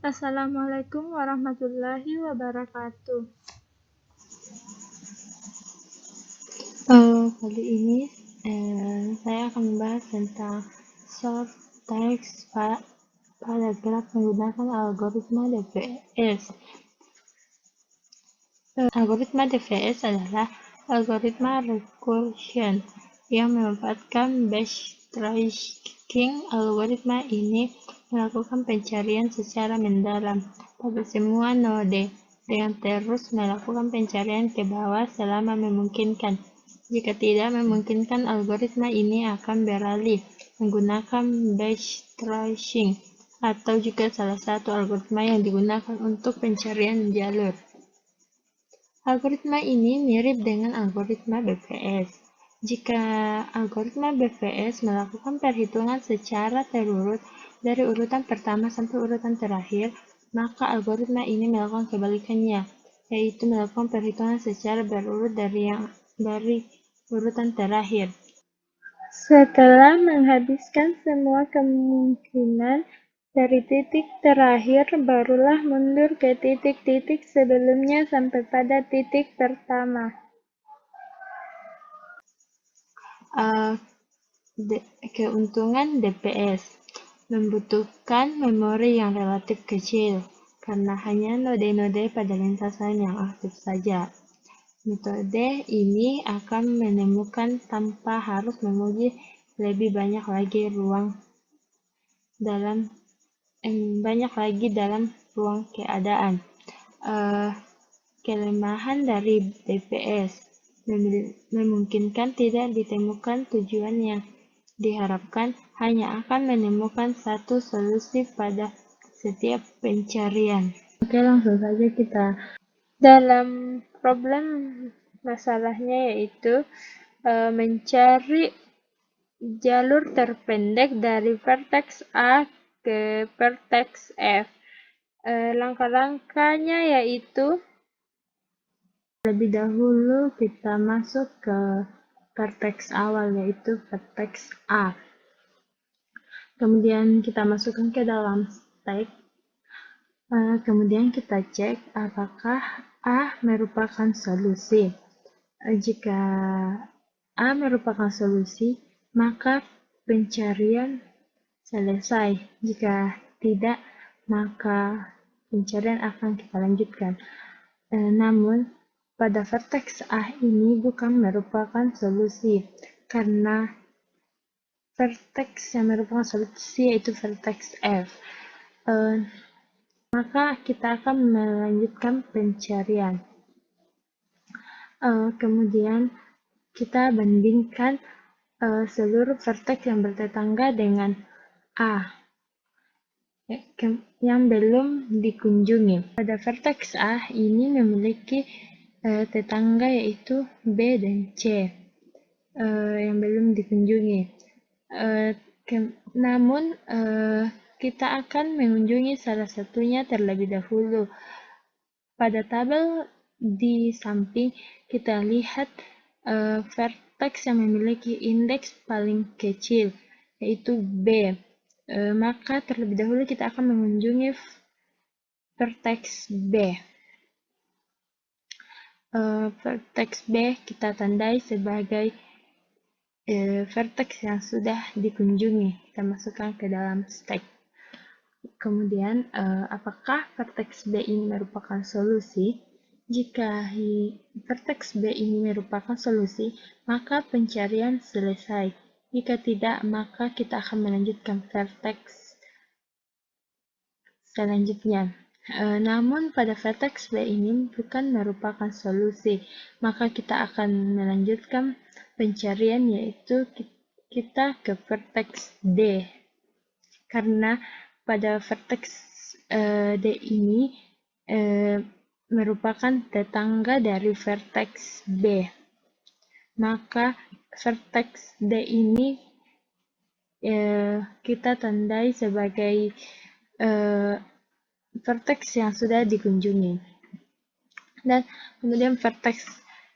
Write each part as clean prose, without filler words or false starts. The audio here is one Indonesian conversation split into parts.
Assalamualaikum warahmatullahi wabarakatuh. Kali ini saya akan membahas tentang short text paragraf menggunakan algoritma DVS. Algoritma DVS adalah algoritma recursion yang memanfaatkan Bayes tracking. Algoritma ini melakukan pencarian secara mendalam pada semua node dengan terus melakukan pencarian ke bawah selama memungkinkan. Jika tidak memungkinkan, algoritma ini akan beralih menggunakan Bayes tracing atau juga salah satu algoritma yang digunakan untuk pencarian jalur. Algoritma ini mirip dengan algoritma BPS. Jika algoritma BPS melakukan perhitungan secara terurut dari urutan pertama sampai urutan terakhir, maka algoritma ini melakukan kebalikannya, yaitu melakukan perhitungan secara berurut dari urutan terakhir. Setelah menghabiskan semua kemungkinan dari titik terakhir, barulah mundur ke titik-titik sebelumnya sampai pada titik pertama. Keuntungan DPS membutuhkan memori yang relatif kecil, karena hanya node-node pada lintasan yang aktif saja. Metode ini akan menemukan tanpa harus menguji lebih banyak lagi dalam ruang keadaan. Kelemahan dari DPS memungkinkan tidak ditemukan tujuan yang diharapkan, hanya akan menemukan satu solusi pada setiap pencarian. Oke, langsung saja kita dalam problem masalahnya, yaitu mencari jalur terpendek dari vertex A ke vertex F. Langkah-langkahnya yaitu lebih dahulu kita masuk ke vertex awal, yaitu vertex A. Kemudian kita masukkan ke dalam stack. Kemudian kita cek apakah A merupakan solusi. Jika A merupakan solusi, maka pencarian selesai. Jika tidak, maka pencarian akan kita lanjutkan. Namun, pada vertex A ini bukan merupakan solusi, karena vertex yang merupakan solusi yaitu vertex F. Maka kita akan melanjutkan pencarian. Kemudian kita bandingkan seluruh vertex yang bertetangga dengan A yang belum dikunjungi. Pada vertex A ini memiliki tetangga yaitu B dan C yang belum dikunjungi. Namun kita akan mengunjungi salah satunya terlebih dahulu. Pada tabel di samping kita lihat vertex yang memiliki indeks paling kecil yaitu B. Maka terlebih dahulu kita akan mengunjungi vertex B. Vertex B kita tandai sebagai vertex yang sudah dikunjungi. Kita masukkan ke dalam stack. Kemudian, apakah vertex B ini merupakan solusi? Jika vertex B ini merupakan solusi, maka pencarian selesai. Jika tidak, maka kita akan melanjutkan vertex selanjutnya. Namun pada vertex B ini bukan merupakan solusi, maka kita akan melanjutkan pencarian, yaitu kita ke vertex D. Karena pada vertex D ini merupakan tetangga dari vertex B. Maka vertex D ini kita tandai sebagai vertex yang sudah dikunjungi. Dan kemudian vertex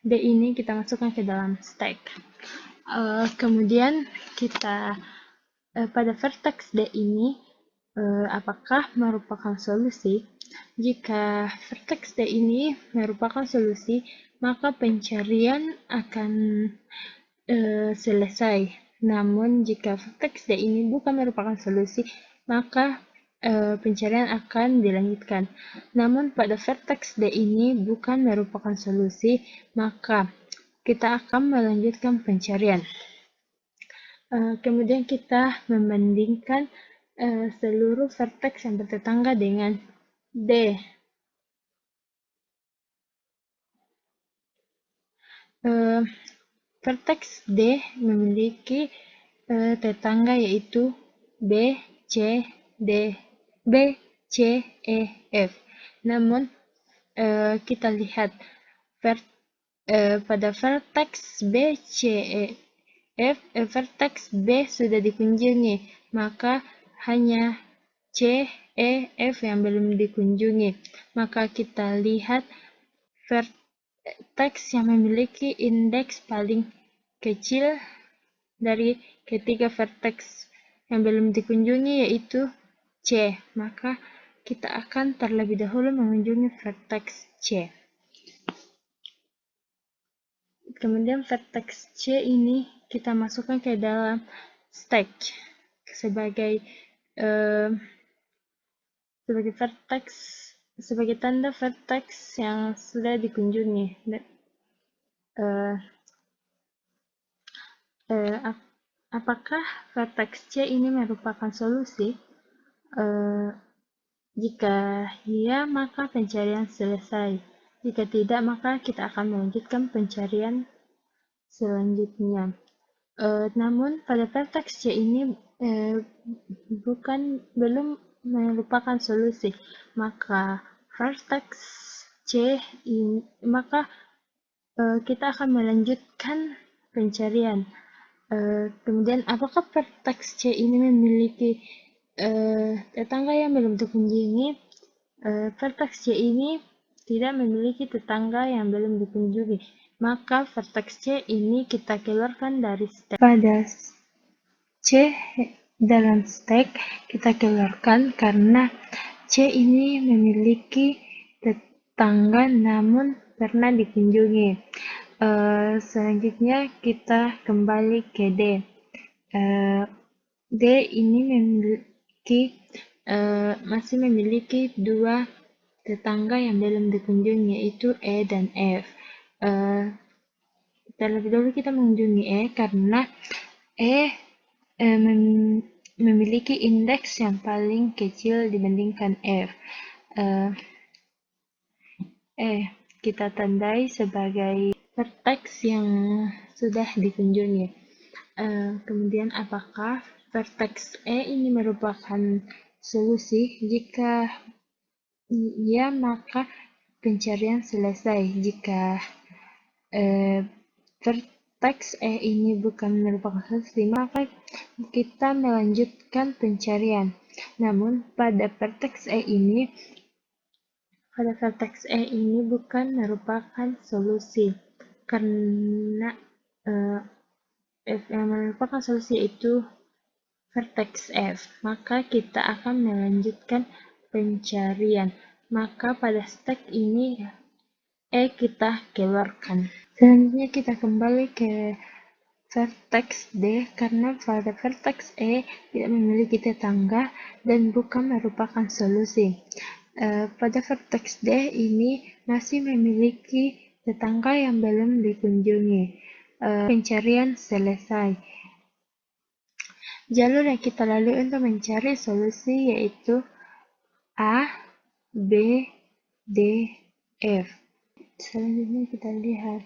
D ini kita masukkan ke dalam stack. Kemudian kita pada vertex D ini Apakah merupakan solusi? Jika vertex D ini merupakan solusi, maka pencarian akan selesai. Namun jika vertex D ini bukan merupakan solusi, maka pencarian akan dilanjutkan. Namun pada vertex D ini bukan merupakan solusi, maka kita akan melanjutkan pencarian. Kemudian kita membandingkan seluruh vertex yang bertetangga dengan D. Vertex D memiliki tetangga yaitu B, C, D, B, C, E, F. Namun kita lihat pada vertex B, C, E, F, vertex B sudah dikunjungi, maka hanya C, E, F yang belum dikunjungi. Maka kita lihat vertex yang memiliki indeks paling kecil dari ketiga vertex yang belum dikunjungi yaitu C. Maka kita akan terlebih dahulu mengunjungi vertex C. Kemudian vertex C ini kita masukkan ke dalam stack sebagai vertex, sebagai tanda vertex yang sudah dikunjungi. Apakah vertex C ini merupakan solusi? Jika iya, maka pencarian selesai. Jika tidak, maka kita akan melanjutkan pencarian selanjutnya. Namun pada vertex C ini belum merupakan solusi, maka vertex C ini kita akan melanjutkan pencarian. Kemudian apakah vertex C ini memiliki tetangga yang belum dikunjungi? Vertex C ini tidak memiliki tetangga yang belum dikunjungi, maka vertex C ini kita keluarkan dari stack. Pada C dalam stack kita keluarkan karena C ini memiliki tetangga namun pernah dikunjungi. Selanjutnya kita kembali ke D. D ini masih memiliki dua tetangga yang belum dikunjungi, yaitu E dan F. Terlebih dahulu kita mengunjungi E karena E memiliki indeks yang paling kecil dibandingkan F. Kita tandai sebagai vertex yang sudah dikunjungi. Kemudian apakah vertex E ini merupakan solusi? Jika iya, maka pencarian selesai. Jika vertex E ini bukan merupakan solusi, maka kita melanjutkan pencarian. Namun pada vertex E ini bukan merupakan solusi karena F yang merupakan solusi yaitu vertex F. Maka kita akan melanjutkan pencarian. Maka pada stack ini E kita keluarkan. Selanjutnya kita kembali ke vertex D karena pada vertex E tidak memiliki tetangga dan bukan merupakan solusi. Pada vertex D ini masih memiliki tetangga yang belum dikunjungi. Pencarian selesai. Jalur yang kita lalui untuk mencari solusi yaitu A, B, D, F. Selanjutnya kita lihat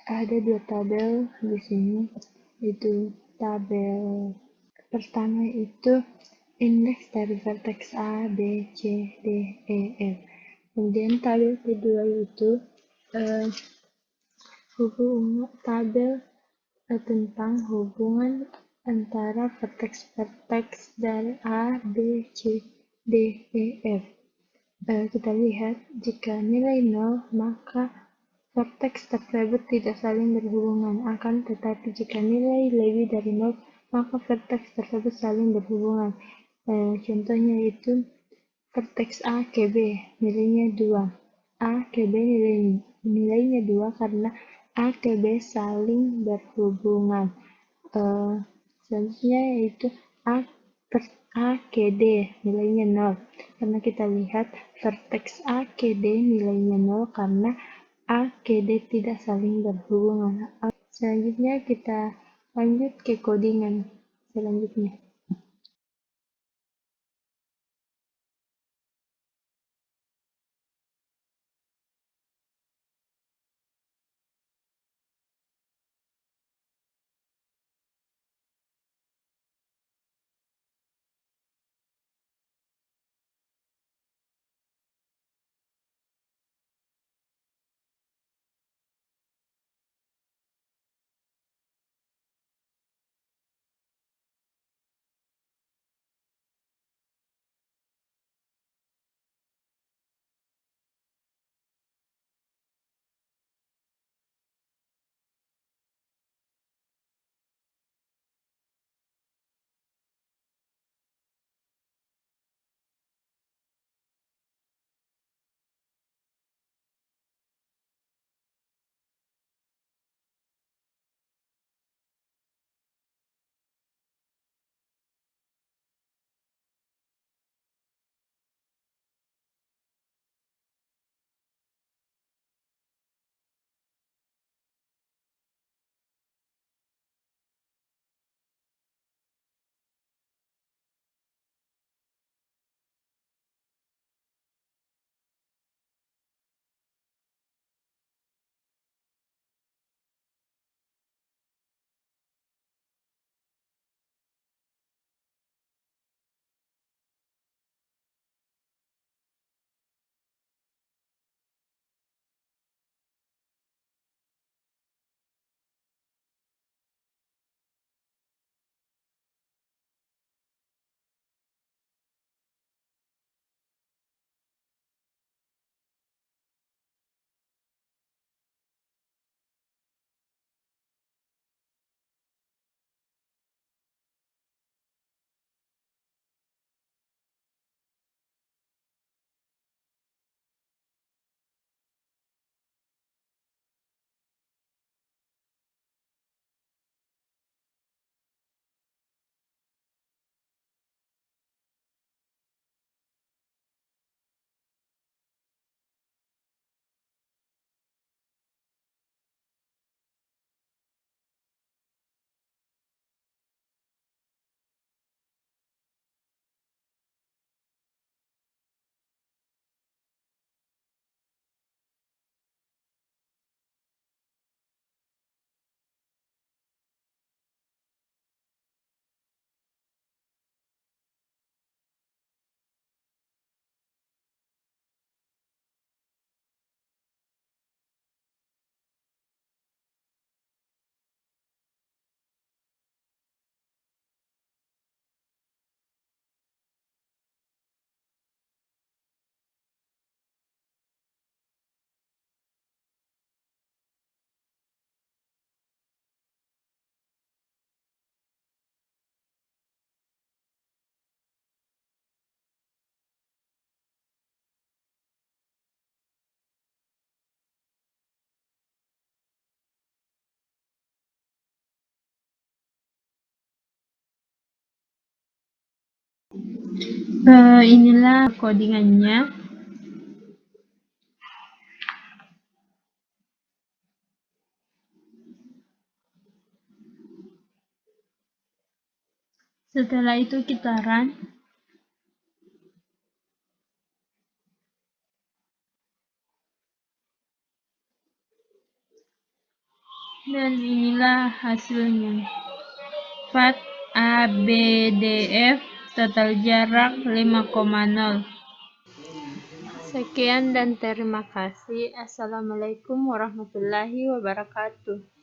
ada dua tabel di sini, yaitu tabel pertama itu indeks dari vertex A, B, C, D, E, F. Kemudian tabel kedua itu tabel tentang hubungan antara vertex-vertex dari A, B, C, D, E, F. Kita lihat jika nilai 0 maka vertex tersebut tidak saling berhubungan, akan tetapi jika nilai lebih dari 0 maka vertex tersebut saling berhubungan. Contohnya itu vertex A ke B nilainya 2. A ke B nilainya 2 karena A ke B saling berhubungan. Selanjutnya yaitu A per A ke D nilainya 0. Karena kita lihat vertex A ke D nilainya 0 karena A ke D tidak saling berhubungan. Selanjutnya kita lanjut ke codingan selanjutnya. Inilah codingannya. Setelah itu kita run. Dan inilah hasilnya. Path ABDF total jarak 5,0. Sekian dan terima kasih. Assalamualaikum warahmatullahi wabarakatuh.